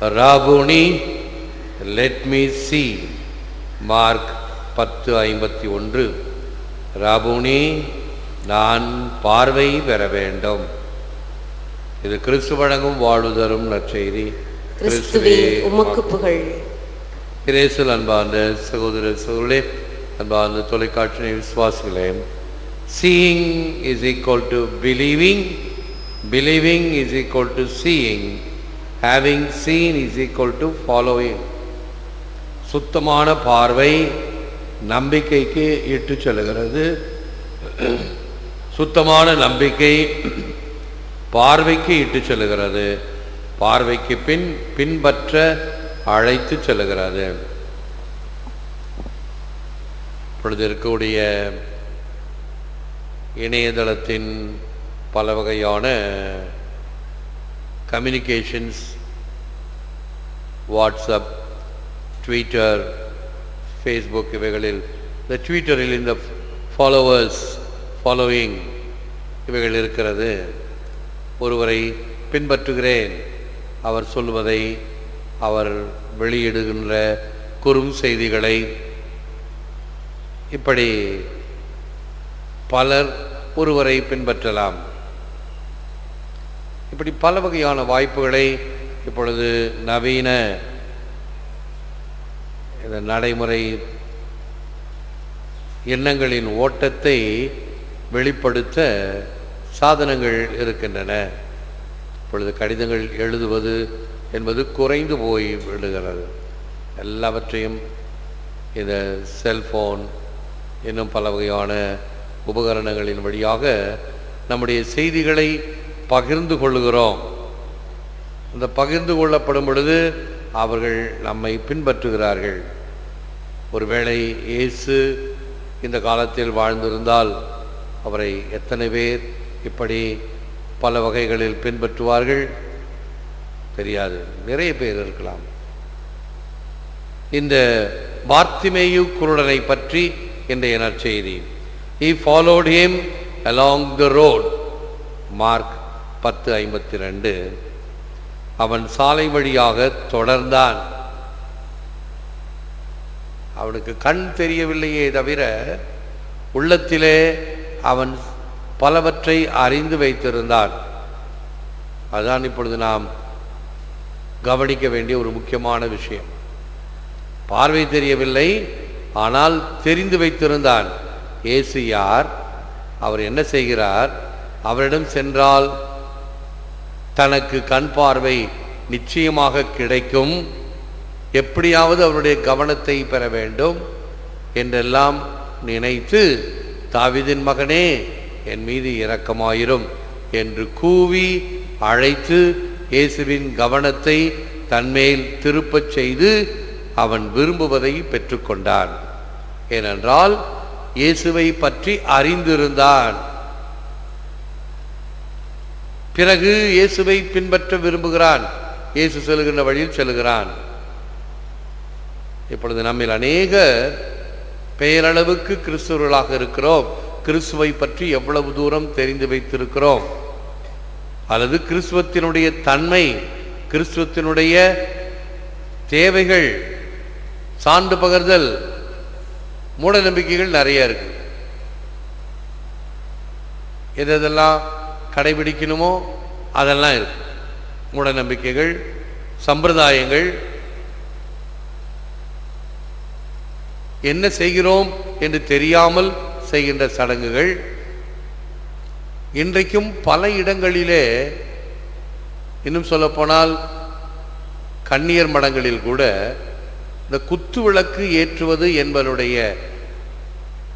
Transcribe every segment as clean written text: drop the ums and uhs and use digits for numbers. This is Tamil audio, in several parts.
ராபுனி லெட் மீ see. மார்க் 10:51. ராபுனி நான் பார்வை பெற வேண்டும். இது கிறிஸ்து வழங்கும் வாழ்வு தரும் நற்செய்தி. கிறிஸ்துவே உமக்கு புகழ். இயேசுவில் அன்பார்ந்த சகோதர சகோதரர்களே, அன்பார்ந்த தொலைக்காட்சி விசுவாசிகளே, seeing is equal to believing, believing is equal to seeing, having seen is equal to following. சுத்தமான பார்வை நம்பிக்கைக்கு இட்டு செல்கிறது. சுத்தமான நம்பிக்கை பார்வைக்கு இட்டு செல்கிறது. பார்வைக்கு பின்பற்ற அழைத்து செல்கிறது. இப்பொழுது இருக்கக்கூடிய இணையதளத்தின் பல வகையான கம்யூனிகேஷன்ஸ், வாட்ஸ்அப், ட்விட்டர், ஃபேஸ்புக், இவைகளில் இந்த ட்விட்டரில் இந்த ஃபாலோவிங் இவைகள் இருக்கிறது. ஒருவரை பின்பற்றுகிறேன், அவர் சொல்வதை, அவர் வெளியிடுகின்ற குறும் செய்திகளை, இப்படி பலர் ஒருவரை பின்பற்றலாம். இப்படி பல வகையான வாய்ப்புகளை இப்பொழுது நவீன நடைமுறை எண்ணங்களின் ஓட்டத்தை வெளிப்படுத்த சாதனங்கள் இருக்கின்றன. இப்பொழுது கடிதங்கள் எழுதுவது என்பது குறைந்து போய் விடுகிறது. எல்லாவற்றையும் இந்த செல்போன் இன்னும் பல வகையான உபகரணங்களின் வழியாக நம்முடைய செய்திகளை பகிர்ந்து கொள்ளுகிறோம். அந்த பகிர்ந்து கொள்ளப்படும் பொழுது அவர்கள் நம்மை பின்பற்றுகிறார்கள். ஒருவேளை இயேசு இந்த காலத்தில் வாழ்ந்திருந்தால் அவரை எத்தனை பேர் இப்படி பல வகைகளில் பின்பற்றுவார்கள் தெரியாது. நிறைய பேர் இருக்கலாம். இந்த பார்த்திமேயு குருடனை பற்றி இன்றைய நற்செய்தி. He followed him along the road. Mark 10:52. அவன் சாலை வழியாக தொடர்ந்தான். அவனுக்கு கண் தெரியவில்லையே தவிர உள்ளத்திலே அவன் பலவற்றை அறிந்து வைத்திருந்தான். அதுதான் இப்பொழுது நாம் கவனிக்க வேண்டிய ஒரு முக்கியமான விஷயம். பார்வை தெரியவில்லை, ஆனால் தெரிந்து வைத்திருந்தான். இயேசு யார், அவர் என்ன செய்கிறார், அவரிடம் சென்றால் தனக்கு கண் பார்வை நிச்சயமாக கிடைக்கும், எப்படியாவது அவருடைய கவனத்தை பெற வேண்டும் என்றெல்லாம் நினைத்து, தாவீதின் மகனே என் மீது இரக்கமாயிரும் என்று கூவி அழைத்து இயேசுவின் கவனத்தை தன்மேல் திருப்பச் செய்து அவன் விரும்புவதை பெற்றுக்கொண்டான். ஏனென்றால் இயேசுவை பற்றி அறிந்திருந்தான். பிறகு இயேசுவை பின்பற்ற விரும்புகிறான். இயேசு செல்கின்ற வழியில் செல்கிறான். இப்பொழுது நம்மில் அநேக பெயரளவுக்கு கிறிஸ்தவர்களாக இருக்கிறோம். கிறிஸ்துவை பற்றி எவ்வளவு தூரம் தெரிந்து வைத்திருக்கிறோம், அல்லது கிறிஸ்துவத்தினுடைய தன்மை, கிறிஸ்துவத்தினுடைய தேவைகள், சான்று பகர்தல், மூட நம்பிக்கைகள் நிறைய இருக்கு. எதெல்லாம் கடைபிடிக்கணுமோ அதெல்லாம் இருக்கு. மூட நம்பிக்கைகள், சம்பிரதாயங்கள், என்ன செய்கிறோம் என்று தெரியாமல் செய்கின்ற சடங்குகள். இன்றைக்கும் பல இடங்களிலே, இன்னும் சொல்லப்போனால் கன்னியர் மடங்களில் கூட இந்த குத்து விளக்கு ஏற்றுவது என்பதனுடைய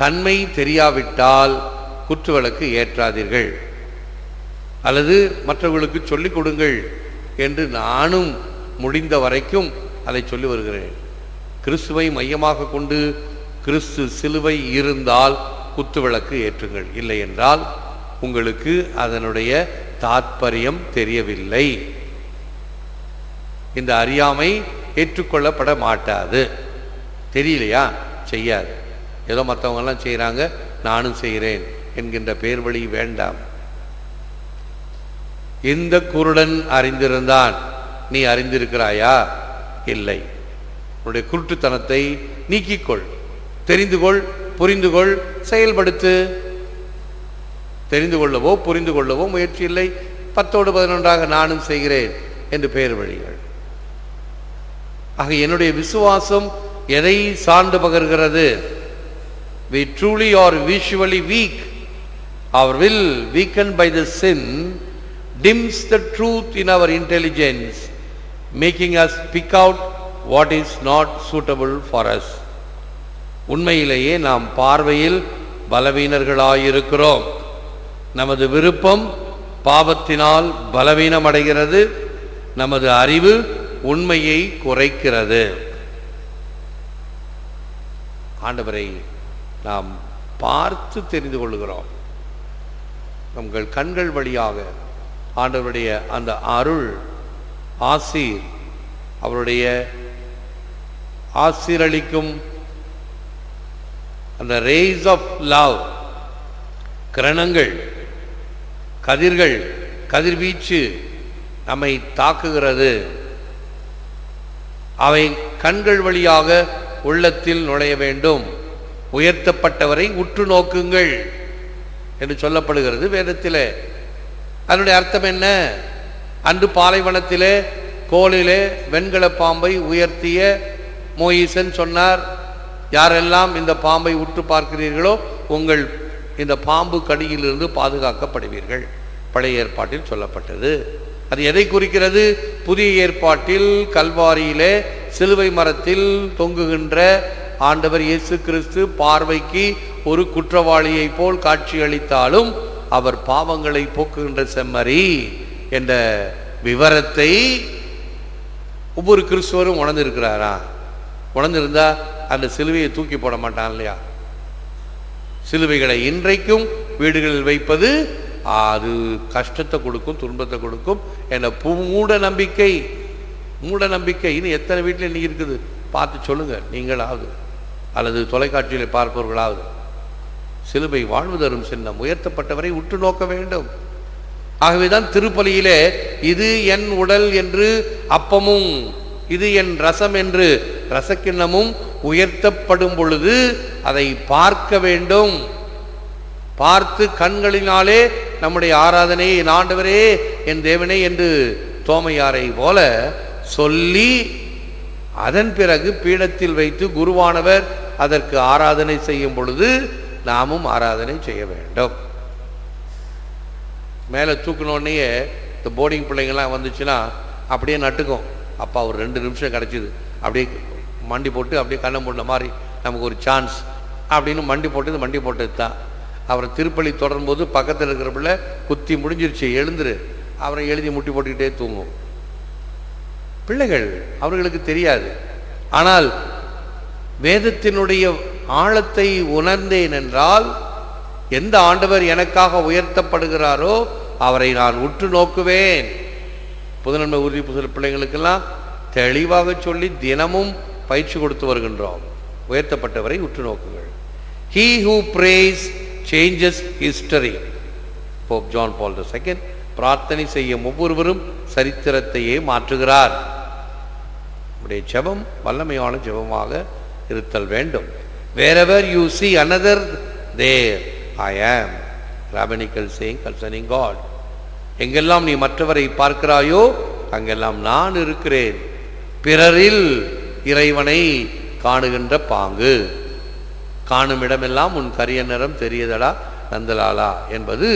தன்மை தெரியாவிட்டால் குத்து விளக்கு ஏற்றாதீர்கள், அல்லது மற்றவர்களுக்கு சொல்லிக் கொடுங்கள் என்று நானும் முடிந்த வரைக்கும் அதை சொல்லி வருகிறேன். கிறிஸ்துவை மையமாக கொண்டு கிறிஸ்து சிலுவை இருந்தால் குத்து விளக்கு ஏற்றுங்கள், இல்லை என்றால் உங்களுக்கு அதனுடைய தாத்பரியம் தெரியவில்லை. இந்த அறியாமை ஏற்றுக்கொள்ளப்பட மாட்டாது. தெரியலையா, செய்யாது. ஏதோ மற்றவங்கெல்லாம் செய்கிறாங்க நானும் செய்கிறேன் என்கின்ற பேர் வழி வேண்டாம். இந்த குருடன் அறிந்திருந்தான் நீ அறிந்திருக்கிறாயா? இல்லை. உன்னுடைய குருட்டுத்தனத்தை நீக்கிக்கொள், தெரிந்து கொள், புரிந்து கொள், செயல்படுத்து. தெரிந்து கொள்ளவோ புரிந்து கொள்ளவோ முயற்சி இல்லை. 10-11 நானும் செய்கிறேன் என்று பெயர் வழிகள். ஆக என்னுடைய விசுவாசம் எதை சார்ந்து பகர்கிறது? We truly are visually weak. Our will, weakened by the sin, dims the truth in our intelligence, making us pick out what is not suitable for us. உண்மையிலேயே நாம் பார்வையில் பலவீனர்களாயிருக்கிறோம். நமது விருப்பம் பாவத்தினால் பலவீனம் அடைகிறது. நமது அறிவு உண்மையை குறைக்கிறது. ஆண்டவரை நாம் பார்த்து தெரிந்து கொள்கிறோம். நங்கள் கண்கள் வழியாக ஆண்டவருடைய அந்த அருள் ஆசீர், அவருடைய ஆசீரளிக்கும் அந்த ரேஸ் ஆஃப் லவ், கிரணங்கள், கதிர்கள், கதிர்வீச்சு நம்மை தாக்குகிறது. அவை கண்கள் வழியாக உள்ளத்தில் நுழைய வேண்டும். உயர்த்தப்பட்டவரை உற்று நோக்குங்கள் என்று சொல்லப்படுகிறது வேதத்திலே. அதனுடைய அர்த்தம் என்ன? அன்று பாலைவனத்திலே கோலிலே வெண்கல பாம்பை உயர்த்திய மோயிசன் சொன்னார், யாரெல்லாம் இந்த பாம்பை உற்று பார்க்கிறீர்களோ உங்கள் இந்த பாம்பு கடியிலிருந்து பாதுகாக்கப்படுவீர்கள். பழைய ஏற்பாட்டில் சொல்லப்பட்டது. அது எதை குறிக்கிறது? புதிய ஏற்பாட்டில் கல்வாரியிலே சிலுவை மரத்தில் தொங்குகின்ற ஆண்டவர் இயேசு கிறிஸ்து பார்வைக்கு ஒரு குற்றவாளியை போல் காட்சியளித்தாலும் அவர் பாவங்களை போக்குகின்ற செம்மறி என்ற விவரத்தை ஒவ்வொரு கிறிஸ்துவரும் உணர்ந்திருக்கிறாரா? உணர்ந்திருந்தா அந்த சிலுவையை தூக்கி போட மாட்டான் இல்லையா? சிலுவைகளை இன்றைக்கும் வீடுகளில் வைப்பது அது கஷ்டத்தை கொடுக்கும், துன்பத்தை கொடுக்கும் என்ற மூட நம்பிக்கை. மூட நம்பிக்கை இன்னும் எத்தனை வீட்டில் இன்னைக்கு இருக்குது? பார்த்து சொல்லுங்க நீங்களாவது, அல்லது தொலைக்காட்சியில் பார்ப்பவர்களாவது. சிலுவை வாழ்வு தரும் சின்னம், உயர்த்தப்பட்டவரை உற்று நோக்க வேண்டும். ஆகவேதான் திருப்பலியிலே இது என் உடல் என்று அப்பமும், இது என் ரசம் என்று ரசக்கிண்ணமும் உயர்த்தப்படும் பொழுது அதை பார்க்க வேண்டும். பார்த்து கண்களினாலே நம்முடைய ஆராதனையை என் ஆண்டவரே என் தேவனே என்று தோமையாரை போல சொல்லி அதன் பிறகு பீடத்தில் வைத்து குருவானவர் அதற்கு ஆராதனை செய்யும் பொழுது நாமும் ஆராதனை செய்ய வேண்டும். மேலே தூக்கினோடனே இந்த போர்டிங் பிள்ளைங்கள்லாம் வந்துச்சுன்னா அப்படியே நட்டுக்கும். அப்பா ஒரு 2 நிமிஷம் கிடச்சிது, அப்படியே மண்டி போட்டு அப்படியே கண்ணை போட்ட மாதிரி நமக்கு ஒரு சான்ஸ் அப்படின்னு மண்டி போட்டது தான். அவரை திருப்பலி தொடரும்போது பக்கத்தில் இருக்கிற பிள்ளை குத்தி முடிஞ்சிருச்சு, எழுந்துரு, அவரை எழுதி முட்டி போட்டுக்கிட்டே தூங்கும். பிள்ளைகள் அவர்களுக்கு தெரியாது. ஆனால் வேதத்தினுடைய ஆழத்தை உணர்ந்தேன் என்றால், எந்த ஆண்டவர் எனக்காக உயர்த்தப்படுகிறாரோ அவரை நான் உற்று நோக்குவேன். புதுநன்மை உறுதி புதுல பிள்ளைங்களுக்கெல்லாம் தெளிவாக சொல்லி தினமும் பயிற்சி கொடுத்து வருகின்றோம். உயர்த்தப்பட்டவரை உற்று நோக்குங்கள். He who prays changes history. Pope John Paul II பிரார்த்தனை செய்யும் ஒவ்வொருவரும் சரித்திரத்தையே மாற்றுகிறார். நம்முடைய ஜெபம் வல்லமையான ஜெபமாக இருத்தல் வேண்டும். Wherever you see another, there I am. Rabbinical saying concerning God. எங்கெல்லாம் நீ மற்றவரை பார்க்கிறாயோ அங்கெல்லாம் நான் இருக்கிறேன். பிறரில் இறைவனை காணுகின்ற பாங்கு. காணும் இடமெல்லாம் உன் கரிய நிறம் தெரியதடா நந்தலாலா என்பது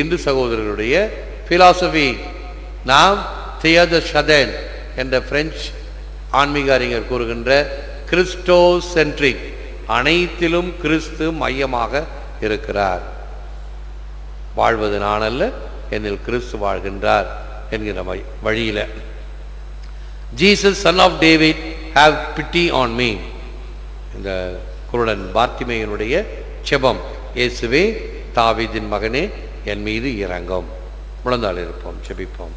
இந்து சகோதரர்களுடைய பிலாசபி. நாம் தியேதர் ஷதேன் என்ற பிரெஞ்சு ஆன்மீக அறிஞர் கூறுகின்ற கிறிஸ்டோசென்ட்ரிக், அனைத்திலும் கிறிஸ்து மையமாக இருக்கிறார். வாழ்வது நான் அல்ல, என்னில் கிறிஸ்து வாழ்கின்றார் என்கிற வழியில Jesus son of David have pity on me. இந்த குருடன் பார்த்திமேயனுடைய செபம், இயேசுவே தாவீதின் மகனே என் மீது இறங்கும். முழந்தாள் இருப்போம், செபிப்போம்.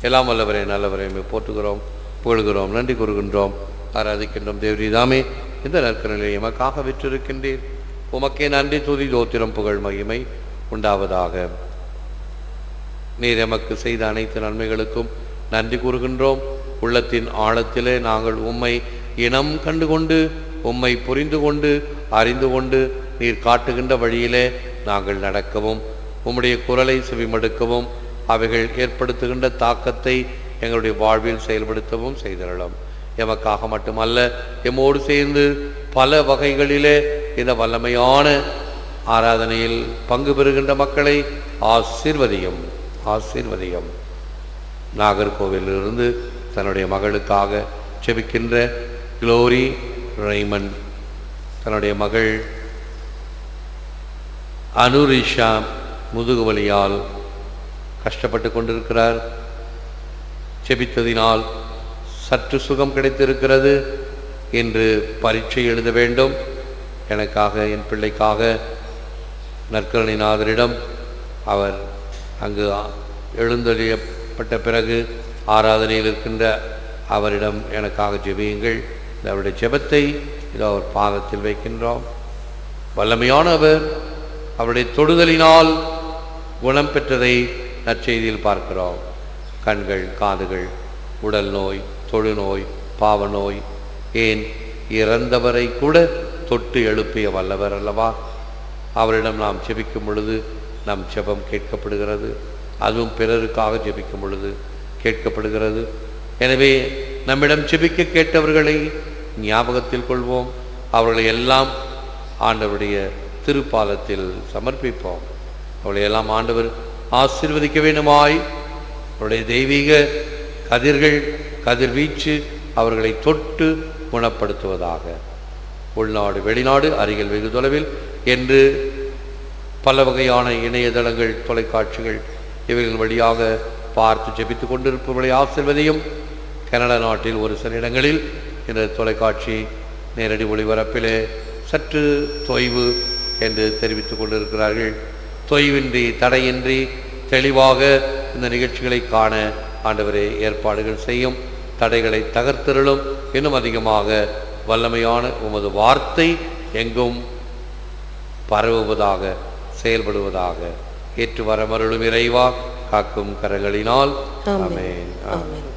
எல்லாம் வல்லவரே நல்லவரே போற்றுகிறோம், புகழ்கிறோம், நன்றி கூறுகின்றோம், ஆராதிக்கின்றோம். தேவரீதாமே இந்த நற்கரங்களை எமக்காக விற்றிருக்கின்றீர். உமக்கே நன்றி, துதி, தோத்திரம், புகழ், மகிமை உண்டாவதாக. நீர் எமக்கு செய்த அனைத்து நன்மைகளுக்கும் நன்றி கூறுகின்றோம். உள்ளத்தின் ஆழத்திலே நாங்கள் உம்மை இனம் கண்டுகொண்டு உம்மை புரிந்து கொண்டு அறிந்து கொண்டு நீர் காட்டுகின்ற வழியிலே நாங்கள் நடக்கவும் உம்முடைய குரலை செவிமடுக்கவும் அவைகள் ஏற்படுத்துகின்ற தாக்கத்தை எங்களுடைய வாழ்வில் செயல்படுத்தவும் செய்திடலாம். எமக்காக மட்டுமல்ல, எம்மோடு சேர்ந்து பல வகைகளிலே இந்த வல்லமையான ஆராதனையில் பங்கு பெறுகின்ற மக்களை ஆசீர்வதியும் ஆசீர்வதியும். நாகர்கோவிலிருந்து தன்னுடைய மகளுக்காக செபிக்கின்ற குளோரி ரைமன், தன்னுடைய மகள் அனுரிஷா முதுகுவலியால் கஷ்டப்பட்டு கொண்டிருக்கிறார். செபித்ததினால் சற்று சுகம் கிடைத்திருக்கிறது. இன்று பரீட்சை எழுத வேண்டும். எனக்காக, என் பிள்ளைக்காக நற்கருணைநாதரிடம் அவர் அங்கு எழுந்தொழியப்பட்ட பிறகு ஆராதனையில் இருக்கின்ற அவரிடம் எனக்காக ஜெபியுங்கள். அவருடைய ஜெபத்தை இதோ அவர் பாதத்தில் வைக்கின்றோம். வல்லமையானவர், அவருடைய தொடுதலினால் குணம் பெற்றதை நற்செய்தியில் பார்க்கிறோம். கண்கள், காதுகள், உடல் நோய், தொழுநோய், பாவ நோய், ஏன் இறந்தவரை கூட தொட்டு எழுப்பிய வல்லவர் அல்லவா? அவரிடம் நாம் ஜெபிக்கும் பொழுது நம் ஜெபம் கேட்கப்படுகிறது. அதுவும் பிறருக்காக ஜெபிக்கும் பொழுது கேட்கப்படுகிறது. எனவே நம்மிடம் ஜெபிக்க கேட்டவர்களை ஞாபகத்தில் கொள்வோம். அவர்களை எல்லாம் ஆண்டவருடைய திருப்பாதத்தில் சமர்ப்பிப்போம். அவர்களை எல்லாம் ஆண்டவர் ஆசீர்வதிக்க வேண்டுமாய் அவருடைய தெய்வீக கதிர்கள், கதிர்வீச்சு அவர்களை தொட்டு குணப்படுத்துவதாக. உள்நாடு, வெளிநாடு, அருகில், வெகு தொலைவில் என்று பல வகையான இணையதளங்கள், தொலைக்காட்சிகள் இவைகளின் வழியாக பார்த்து ஜெபித்து கொண்டிருப்பவர்களை ஆசீர்வதியும். கனடா நாட்டில் ஒரு சில இடங்களில் இந்த தொலைக்காட்சி நேரடி ஒளிபரப்பிலே சற்று தொய்வு என்று தெரிவித்துக் கொண்டிருக்கிறார்கள். தொய்வின்றி, தடையின்றி தெளிவாக இந்த நிகழ்ச்சிகளை காண ஆண்டவரே ஏற்பாடுகள் செய்யும். தடைகளை தகர்த்தருளும். இன்னும் அதிகமாக வல்லமையான உமது வார்த்தை எங்கும் பரவுவதாக, செயல்படுவதாக. ஏற்று வரமருளும் இறைவா, காக்கும் கரங்களினால். ஆமென். ஆமென்.